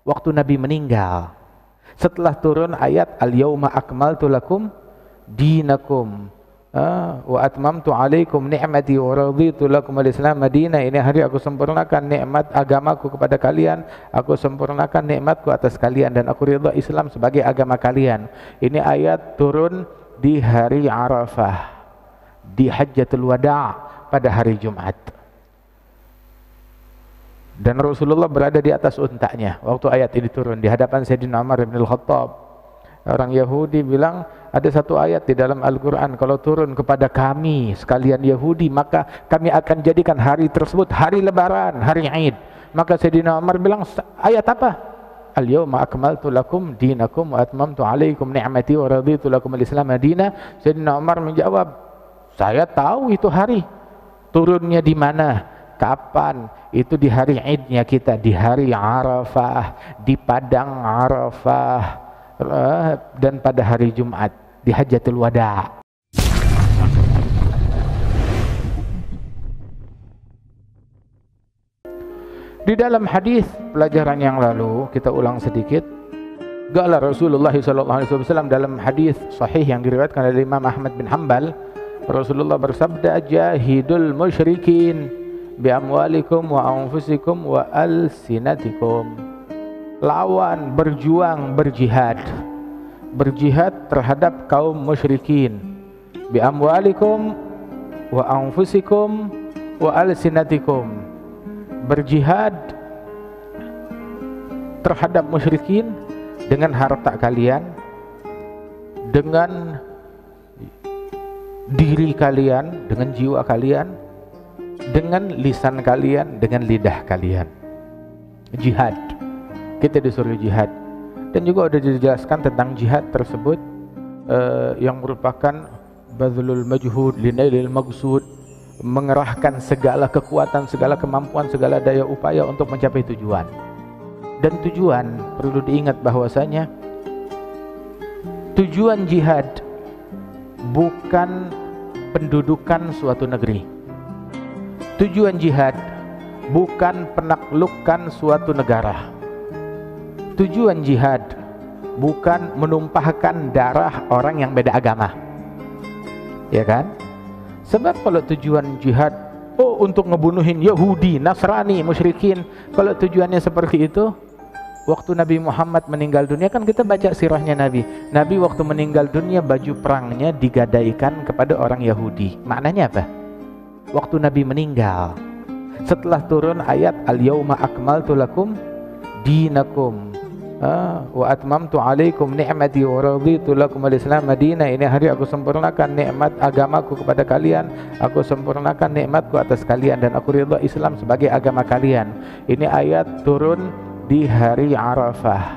waktu Nabi meninggal. Setelah turun ayat al-yauma akmaltu lakum dinakum wa atmamtu alaikum ni'mati wa raditu lakum al-islam madinah. Ini hari aku sempurnakan nikmat agamaku kepada kalian, aku sempurnakan nikmatku atas kalian, dan aku ridha Islam sebagai agama kalian. Ini ayat turun di hari Arafah, di Hajjatul Wada' pada hari Jumat. Dan Rasulullah berada di atas untanya waktu ayat ini turun di hadapan Sayyidina Umar bin Al-Khattab. Orang Yahudi bilang, ada satu ayat di dalam Al-Quran, kalau turun kepada kami sekalian Yahudi, maka kami akan jadikan hari tersebut hari lebaran, hari Id. Maka Sayyidina Umar bilang, ayat apa? Al-yawma akmaltu lakum dinakum wa atmamtu alaikum ni'mati wa raditu lakum al-islam madinah. Sayyidina Umar menjawab, saya tahu itu hari. Turunnya di mana? Kapan? Itu di hari Idnya kita, di hari Arafah, di padang Arafah, dan pada hari Jumat di Hajjatul Wada'. Di dalam hadis pelajaran yang lalu kita ulang sedikit. Qala Rasulullah SAW dalam hadis sahih yang diriwayatkan oleh Imam Ahmad bin Hanbal, Rasulullah bersabda, jahidul musyrikin bi amwalikum wa anfusikum wa alsinatikum. Lawan, berjuang, berjihad terhadap kaum musyrikin bi amwalikum wa anfusikum wa alsinatikum. Berjihad terhadap musyrikin dengan harta kalian, dengan diri kalian, dengan jiwa kalian, dengan lisan kalian, dengan lidah kalian. Jihad, kita disuruh jihad. Dan juga sudah dijelaskan tentang jihad tersebut yang merupakan bazlul majhud linailil maqsud, mengerahkan segala kekuatan, segala kemampuan, segala daya upaya untuk mencapai tujuan. Dan tujuan, perlu diingat bahwasanya tujuan jihad bukan pendudukan suatu negeri. Tujuan jihad bukan penaklukan suatu negara. Tujuan jihad bukan menumpahkan darah orang yang beda agama, ya kan? Sebab kalau tujuan jihad untuk ngebunuhin Yahudi, Nasrani, musyrikin, kalau tujuannya seperti itu, waktu Nabi Muhammad meninggal dunia, kan kita baca sirahnya Nabi. Nabi waktu meninggal dunia, baju perangnya digadaikan kepada orang Yahudi. Maknanya apa? Waktu Nabi meninggal, setelah turun ayat al-yauma akmaltu lakum dinakum wa atmamtu alaikum ni'mati wa raditu lakum al-islam madinah. Ini hari aku sempurnakan nikmat agamaku kepada kalian, aku sempurnakan nikmatku atas kalian, dan aku ridha Islam sebagai agama kalian. Ini ayat turun di hari Arafah,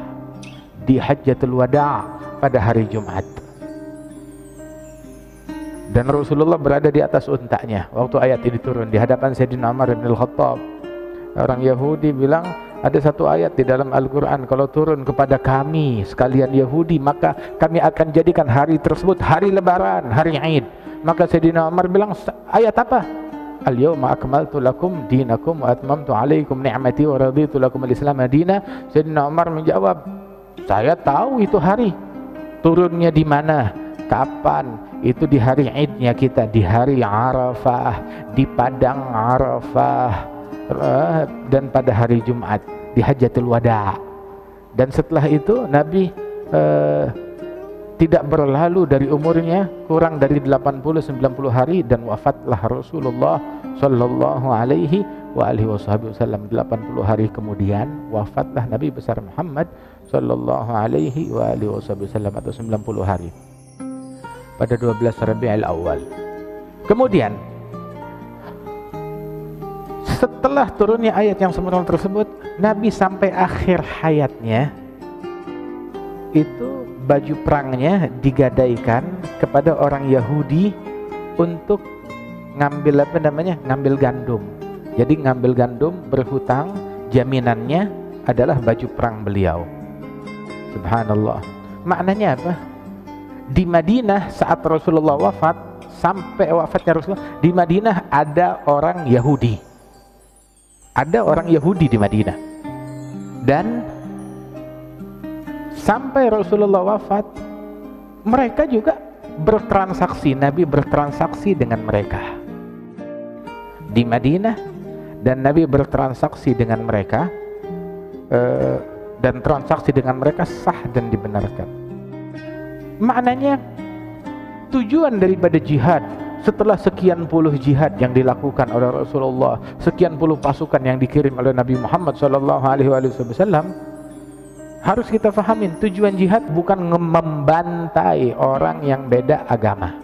di Hajjatul Wada' pada hari Jumat. Dan Rasulullah berada di atas untanya waktu ayat ini turun di hadapan Sayyidina Umar bin Al-Khattab. Orang Yahudi bilang, ada satu ayat di dalam Al-Quran, kalau turun kepada kami sekalian Yahudi, maka kami akan jadikan hari tersebut hari lebaran, hari Id. Maka Sayyidina Umar bilang, ayat apa? Al-yawma akmaltu lakum dinakum wa atmamtu alaikum ni'mati wa raditu lakum al-islam madinah. Sayyidina Umar menjawab, saya tahu itu hari. Turunnya di mana? Kapan? Itu di hari Idnya kita, di hari Arafah, di padang Arafah, dan pada hari Jumat di Hajjatul Wada'. Dan setelah itu Nabi tidak berlalu dari umurnya kurang dari 80-90 hari, dan wafatlah Rasulullah sallallahu alaihi wa alihi wasallam. 80 hari kemudian wafatlah Nabi besar Muhammad sallallahu alaihi wa alihi wasallam, atau 90 hari pada 12 Rabiul Awal. Kemudian setelah turunnya ayat yang sempurna tersebut, Nabi sampai akhir hayatnya itu baju perangnya digadaikan kepada orang Yahudi untuk ngambil ngambil gandum. Jadi ngambil gandum, berhutang, jaminannya adalah baju perang beliau. Subhanallah. Maknanya apa? Di Madinah saat Rasulullah wafat, sampai wafatnya Rasulullah, di Madinah ada orang Yahudi. Ada orang Yahudi di Madinah. Dan sampai Rasulullah wafat, mereka juga bertransaksi, Nabi bertransaksi dengan mereka di Madinah, dan Nabi bertransaksi dengan mereka, dan transaksi dengan mereka sah dan dibenarkan. Maknanya tujuan daripada jihad, setelah sekian puluh jihad yang dilakukan oleh Rasulullah, sekian puluh pasukan yang dikirim oleh Nabi Muhammad SAW, harus kita fahamin, tujuan jihad bukan membantai orang yang beda agama.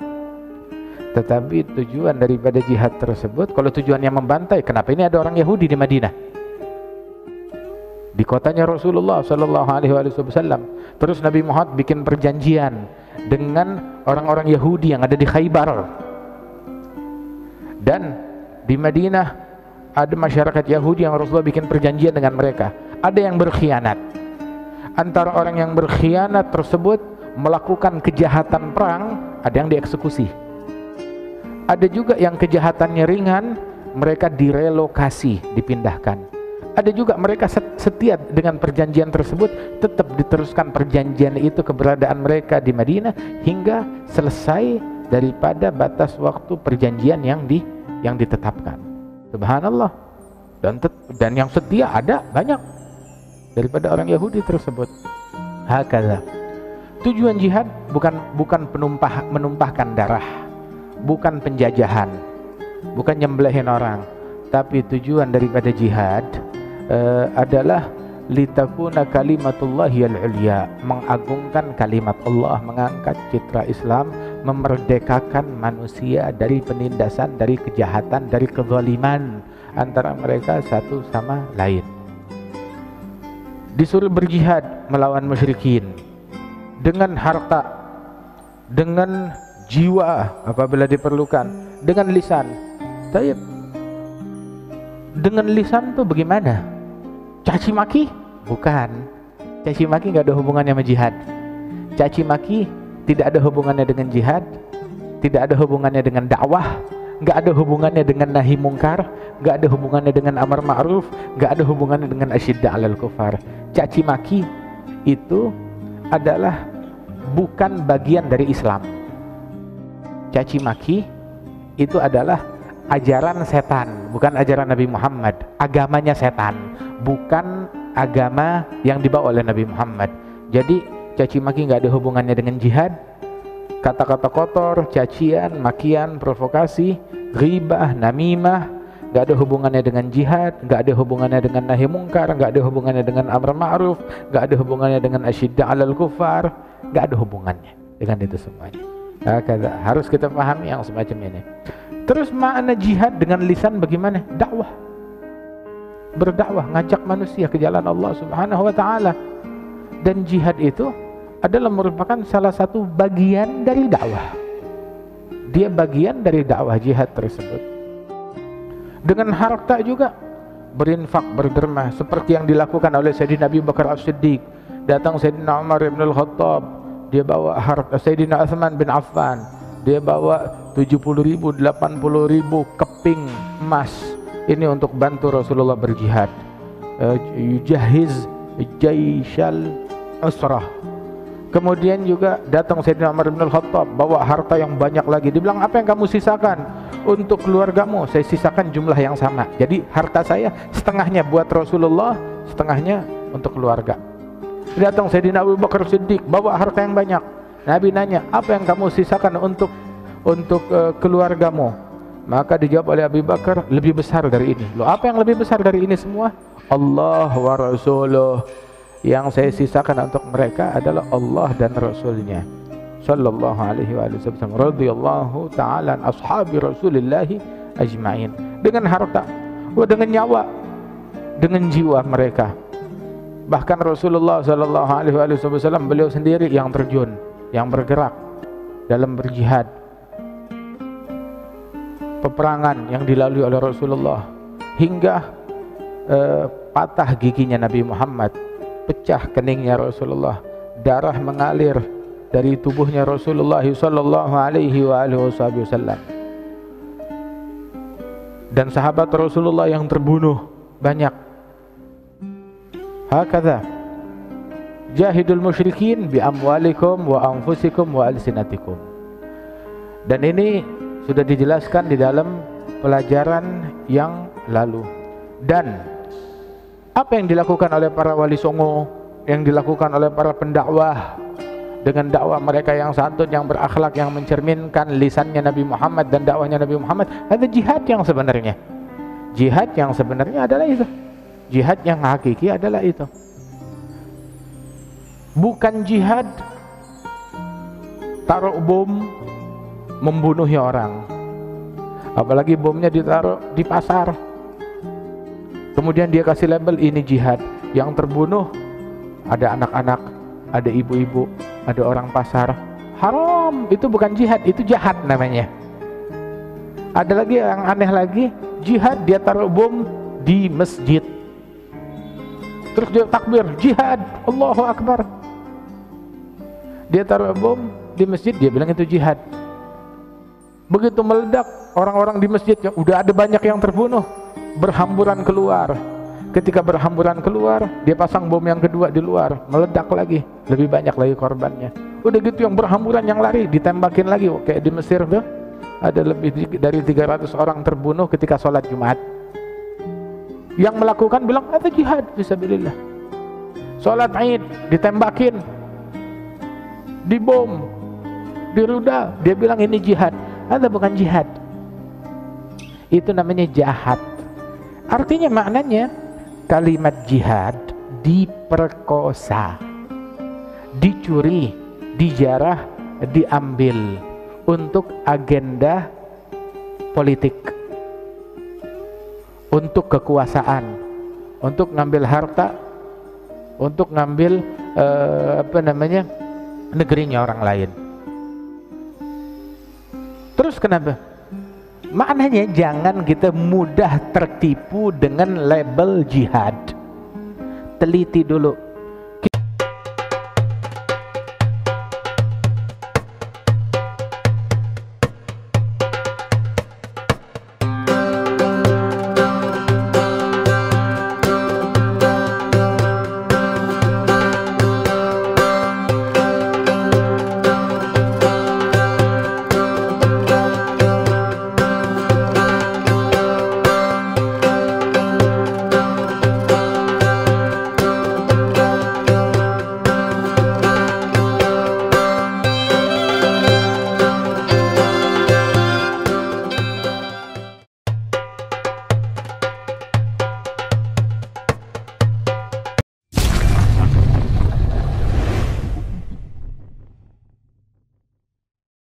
Tetapi tujuan daripada jihad tersebut, kalau tujuannya membantai, kenapa ini ada orang Yahudi di Madinah, di kotanya Rasulullah SAW? Terus Nabi Muhammad bikin perjanjian dengan orang-orang Yahudi yang ada di Khaybar. Dan di Madinah ada masyarakat Yahudi yang Rasulullah bikin perjanjian dengan mereka. Ada yang berkhianat. Antara orang yang berkhianat tersebut melakukan kejahatan perang, ada yang dieksekusi. Ada juga yang kejahatannya ringan, mereka direlokasi, dipindahkan. Ada juga mereka setia dengan perjanjian tersebut, tetap diteruskan perjanjian itu, keberadaan mereka di Madinah hingga selesai daripada batas waktu perjanjian yang ditetapkan. Subhanallah. Dan yang setia ada banyak daripada orang Yahudi tersebut. Hakadha. Tujuan jihad bukan menumpahkan darah, bukan penjajahan, bukan nyembelihin orang, tapi tujuan daripada jihad adalah litakuna kalimatullahi al-ulya, mengagungkan kalimat Allah, mengangkat citra Islam, memerdekakan manusia dari penindasan, dari kejahatan, dari kezaliman antara mereka satu sama lain. Disuruh berjihad melawan musyrikin dengan harta, dengan jiwa apabila diperlukan, dengan lisan. Taib. Dengan lisan tuh bagaimana? Caci maki? Bukan. Caci maki nggak ada hubungannya sama jihad. Caci maki tidak ada hubungannya dengan jihad, tidak ada hubungannya dengan dakwah, nggak ada hubungannya dengan nahi mungkar, nggak ada hubungannya dengan amar ma'ruf, nggak ada hubungannya dengan asyidda 'alal kufar. Caci maki itu adalah bukan bagian dari Islam. Caci maki itu adalah ajaran setan, bukan ajaran Nabi Muhammad. Agamanya setan, bukan agama yang dibawa oleh Nabi Muhammad. Jadi caci maki nggak ada hubungannya dengan jihad. Kata-kata kotor, cacian, makian, provokasi, ghibah, namimah, nggak ada hubungannya dengan jihad, nggak ada hubungannya dengan nahi mungkar, nggak ada hubungannya dengan amar ma'ruf, nggak ada hubungannya dengan asyidda 'alal kufar, nggak ada hubungannya dengan itu semuanya. Nah, harus kita pahami yang semacam ini. Terus makna jihad dengan lisan bagaimana? Dakwah. Berdakwah, ngajak manusia ke jalan Allah Subhanahu wa taala. Dan jihad itu adalah merupakan salah satu bagian dari dakwah. Dia bagian dari dakwah jihad tersebut. Dengan harta juga berinfak, berderma seperti yang dilakukan oleh Sayyidina Abu Bakar As-Siddiq. Datang Sayyidina Umar bin Al-Khattab, dia bawa harta. Sayyidina Utsman bin Affan, dia bawa 70.000, 80.000 keping emas. Ini untuk bantu Rasulullah berjihad. Yujahiz jaishal usrah. Kemudian juga datang Sayyidina Umar bin Al-Khattab bawa harta yang banyak lagi. Dibilang, apa yang kamu sisakan untuk keluargamu? Saya sisakan jumlah yang sama. Jadi harta saya setengahnya buat Rasulullah, setengahnya untuk keluarga. Datang Sayyidina Abu Bakar Siddiq bawa harta yang banyak. Nabi nanya, apa yang kamu sisakan untuk keluargamu? Maka dijawab oleh Abu Bakar, lebih besar dari ini. Loh, apa yang lebih besar dari ini semua? Allah wa Rasuluh. Yang saya sisakan untuk mereka adalah Allah dan Rasulnya sallallahu alaihi wasallam, radhiyallahu ta'ala an ashabi Rasulillahi ajma'in. Dengan harta, dengan nyawa, dengan jiwa mereka. Bahkan Rasulullah sallallahu alaihi wasallam beliau sendiri yang terjun, yang bergerak dalam berjihad. Peperangan yang dilalui oleh Rasulullah hingga patah giginya Nabi Muhammad, pecah keningnya Rasulullah, darah mengalir dari tubuhnya Rasulullah sallallahu alaihi wasallam. Dan sahabat Rasulullah yang terbunuh banyak. Hakadha. jahidul musyrikin bi amwalikum wa anfusikum wa alsinatikum. Dan ini sudah dijelaskan di dalam pelajaran yang lalu. Dan apa yang dilakukan oleh para wali songo, yang dilakukan oleh para pendakwah dengan dakwah mereka yang santun, yang berakhlak, yang mencerminkan lisannya Nabi Muhammad dan dakwahnya Nabi Muhammad, ada jihad yang sebenarnya. Jihad yang sebenarnya adalah itu. Jihad yang hakiki adalah itu. Bukan jihad taruh bom membunuhi orang. Apalagi bomnya ditaruh di pasar. Kemudian dia kasih label ini jihad. Yang terbunuh ada anak-anak, ada ibu-ibu, ada orang pasar. Haram, itu bukan jihad, itu jahat namanya. Ada lagi yang aneh lagi, jihad dia taruh bom di masjid. Terus dia takbir, jihad, Allahu Akbar. Dia taruh bom di masjid, dia bilang itu jihad. Begitu meledak, orang-orang di masjid yang udah ada banyak yang terbunuh, berhamburan keluar. Ketika berhamburan keluar, dia pasang bom yang kedua di luar, meledak lagi, lebih banyak lagi korbannya. Udah gitu yang berhamburan, yang lari, ditembakin lagi. Kayak di Mesir tuh, ada lebih dari 300 orang terbunuh ketika sholat Jumat. Yang melakukan bilang, ada jihad fisabilillah. Sholat Id, ditembakin, dibom, diruda, dia bilang ini jihad. Ada bukan jihad. Itu namanya jahat. Artinya maknanya kalimat jihad diperkosa, dicuri, dijarah, diambil untuk agenda politik, untuk kekuasaan, untuk ngambil harta, untuk ngambil negerinya orang lain. Terus kenapa? Maknanya jangan kita mudah tertipu dengan label jihad. Teliti dulu.